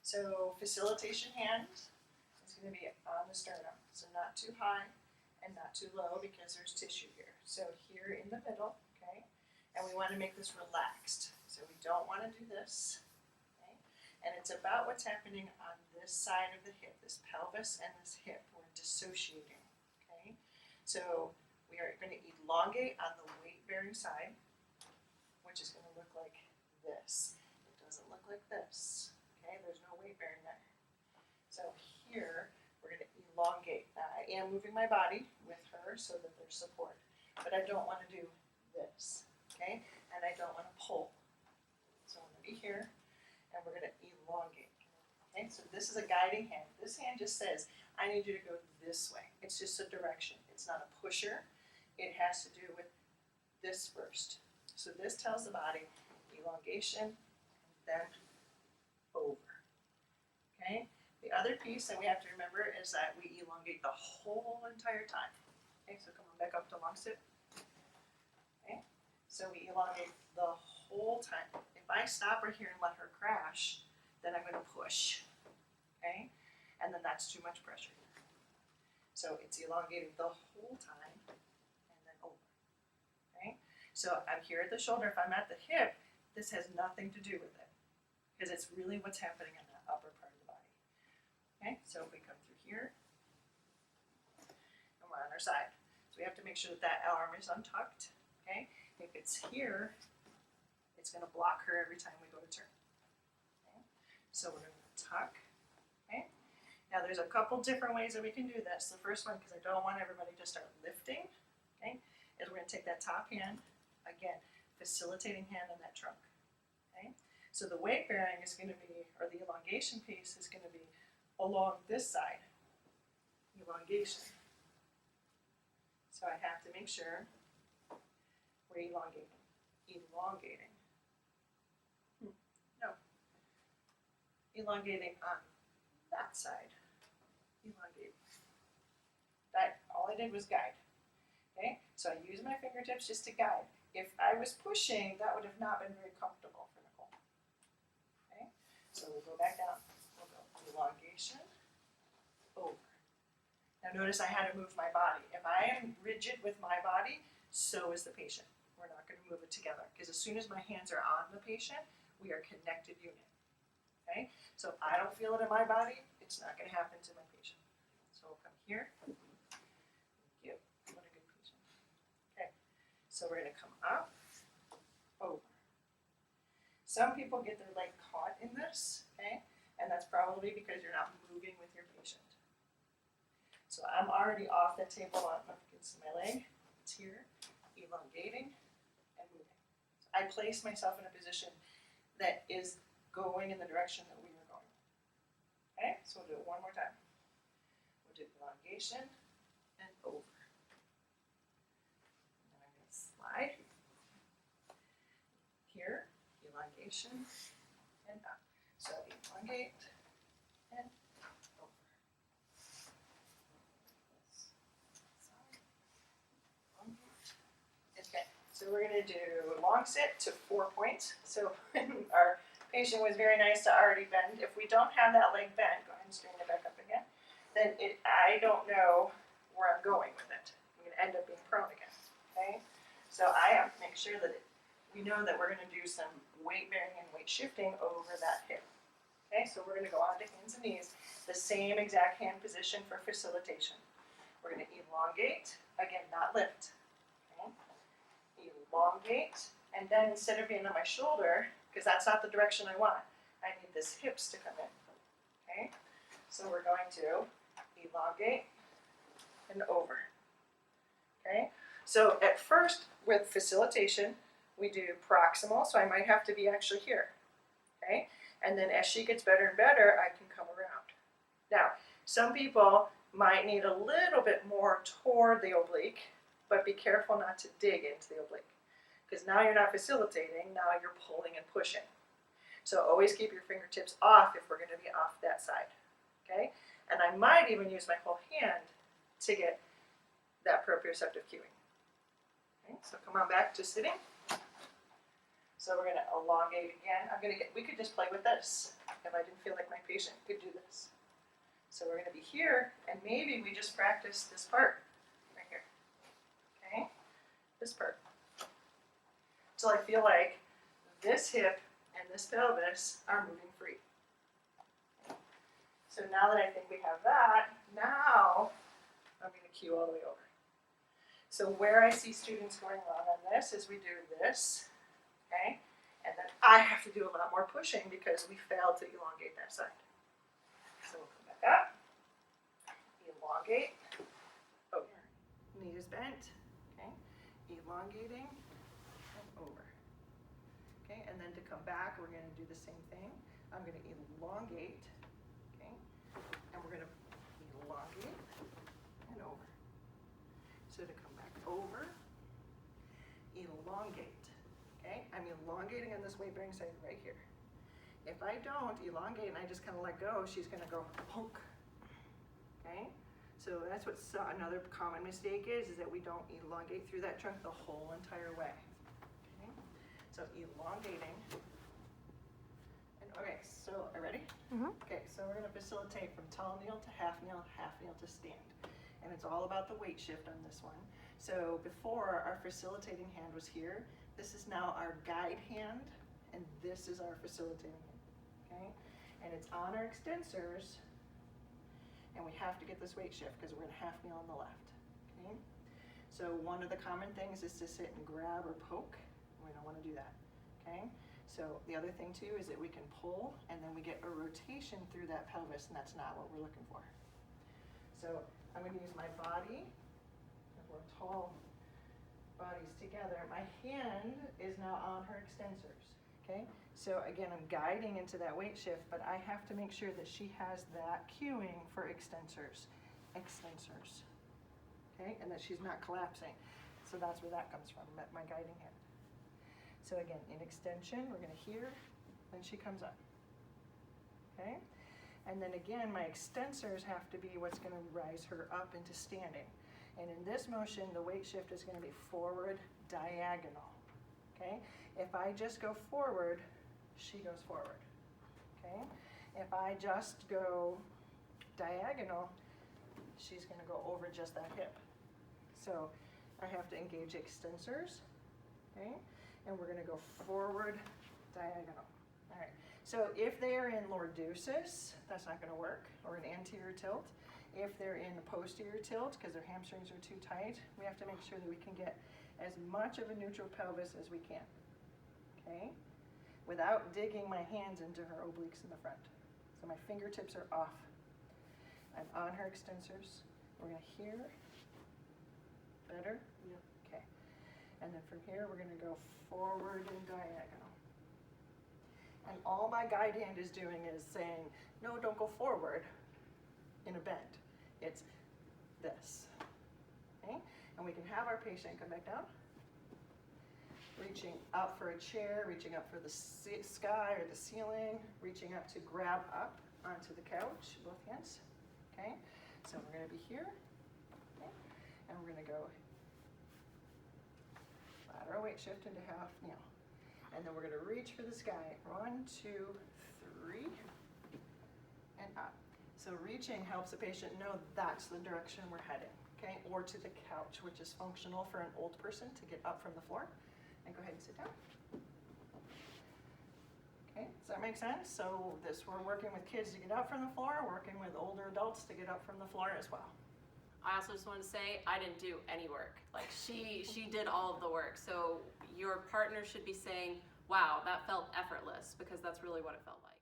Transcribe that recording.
So facilitation hand is going to be on the sternum, so not too high and not too low because there's tissue here. So here in the middle, okay, and we want to make this relaxed. So we don't want to do this, okay, and it's about what's happening on this side of the hip, this pelvis and this hip. We're dissociating, okay. So we are going to elongate on the weight-bearing side, which is going to look like this. It doesn't look like this. Okay, there's no weight bearing there. So here, we're going to elongate. Now, I am moving my body with her so that there's support, but I don't want to do this, okay? And I don't want to pull. So I'm going to be here, and we're going to elongate. Okay, so this is a guiding hand. This hand just says, I need you to go this way. It's just a direction. It's not a pusher. It has to do with this first. So this tells the body elongation, then over, okay? The other piece that we have to remember is that we elongate the whole entire time. Okay, so come on back up to long sit. Okay, so we elongate the whole time. If I stop right here and let her crash, then I'm going to push, okay? And then that's too much pressure. So it's elongated the whole time and then over, okay? So I'm here at the shoulder. If I'm at the hip, this has nothing to do with it, because it's really what's happening in that upper part of the body. Okay, so if we come through here, and we're on our side. So we have to make sure that that arm is untucked, okay? If it's here, it's going to block her every time we go to turn. Okay? So we're going to tuck, okay? Now there's a couple different ways that we can do this. The first one, because I don't want everybody to start lifting, okay, is we're going to take that top hand, again, facilitating hand on that trunk, okay? So the weight bearing is going to be, or the elongation piece is going to be along this side, elongation. So I have to make sure we're elongating. No. Elongating on that side. Elongating. That, all I did was guide. Okay? So I use my fingertips just to guide. If I was pushing, that would have not been very comfortable for Nicole. Okay? So we'll go back down. We'll go elongation, over. Now notice I had to move my body. If I am rigid with my body, so is the patient. We're not going to move it together, because as soon as my hands are on the patient, we are a connected unit. Okay? So if I don't feel it in my body, it's not going to happen to my patient. So we'll come here. Thank you. What a good patient. Okay. So we're going to come up, over. Some people get their leg caught in this, okay? And that's probably because you're not moving with your patient. So I'm already off the table up against my leg. It's here, elongating and moving. So I place myself in a position that is going in the direction that we were going. Okay, so we'll do it one more time. We'll do elongation and over. And then I'm going to slide. Here, elongation and up. So elongate and over. Okay, so we're going to do long sit to 4 points. So our patient was very nice to already bend. If we don't have that leg bent, go ahead and straighten it back up again, then I don't know where I'm going with it. I'm going to end up being prone again. Okay, so I have to make sure that we know that we're going to do some weight bearing and weight shifting over that hip. Okay, so we're going to go on to hands and knees, the same exact hand position for facilitation. We're going to elongate, again, not lift. Okay, elongate, and then instead of being on my shoulder, because that's not the direction I want, I need this hips to come in. Okay, so we're going to elongate and over. Okay, so at first with facilitation, we do proximal, so I might have to be actually here. Okay, and then as she gets better and better, I can come around. Now, some people might need a little bit more toward the oblique, but be careful not to dig into the oblique, because now you're not facilitating, now you're pulling and pushing. So always keep your fingertips off if we're going to be off that side. Okay, and I might even use my whole hand to get that proprioceptive cueing. Okay, so come on back to sitting. So we're going to elongate again. We could just play with this. if I didn't feel like my patient could do this. So we're gonna be here, and maybe we just practice this part right here, okay? This part. Till I feel like this hip and this pelvis are moving free. So now that I think we have that, now I'm gonna cue all the way over. So where I see students going wrong on this is we do this, okay? And then I have to do a lot more pushing because we failed to elongate that side. So we'll come back up, elongate, over. Knee is bent, okay? Elongating and over. Okay, and then to come back, we're gonna do the same thing. I'm gonna elongate, okay? And we're gonna elongate and over. So to come back over, elongate. Okay, I'm elongating on this weight bearing side right here. If I don't elongate and I just kind of let go, she's going to go punk. Okay, so that's what another common mistake is that we don't elongate through that trunk the whole entire way. Okay, so elongating. And okay, so are you ready? Mm-hmm. Okay, so we're going to facilitate from tall kneel to half kneel to stand. And it's all about the weight shift on this one. So before, our facilitating hand was here. This is now our guide hand, and this is our facilitating hand, okay? And it's on our extensors, and we have to get this weight shift because we're in half kneel on the left, okay? So one of the common things is to sit and grab or poke. We don't want to do that, okay? So the other thing too is that we can pull, and then we get a rotation through that pelvis, and that's not what we're looking for. So I'm going to use my body, if we're tall bodies together. My hand is now on her extensors, okay? So again, I'm guiding into that weight shift, but I have to make sure that she has that cueing for extensors, okay? And that she's not collapsing. So that's where that comes from, my guiding hand. So again, in extension, we're gonna hear, then she comes up, okay? And then again, my extensors have to be what's gonna rise her up into standing. And in this motion, the weight shift is gonna be forward diagonal, okay? If I just go forward, she goes forward, okay? If I just go diagonal, she's gonna go over just that hip. So I have to engage extensors, okay? And we're gonna go forward diagonal, all right. So if they are in lordosis, that's not gonna work, or an anterior tilt. If they're in a posterior tilt, because their hamstrings are too tight, we have to make sure that we can get as much of a neutral pelvis as we can, okay? Without digging my hands into her obliques in the front. So my fingertips are off. I'm on her extensors. We're gonna hear. Better? Yep. Okay. And then from here, we're gonna go forward and diagonal. And all my guide hand is doing is saying, no, don't go forward in a bend. It's this, okay? And we can have our patient come back down, reaching up for a chair, reaching up for the sky or the ceiling, reaching up to grab up onto the couch, both hands, okay? So we're gonna be here, okay? And we're gonna go lateral weight shift into half kneel. And then we're gonna reach for the sky. 1, 2, 3, and up. So reaching helps the patient know that's the direction we're heading, okay? Or to the couch, which is functional for an old person to get up from the floor. And go ahead and sit down. Okay, does that make sense? So we're working with kids to get up from the floor, working with older adults to get up from the floor as well. I also just want to say I didn't do any work. Like she did all of the work. So your partner should be saying, wow, that felt effortless, because that's really what it felt like.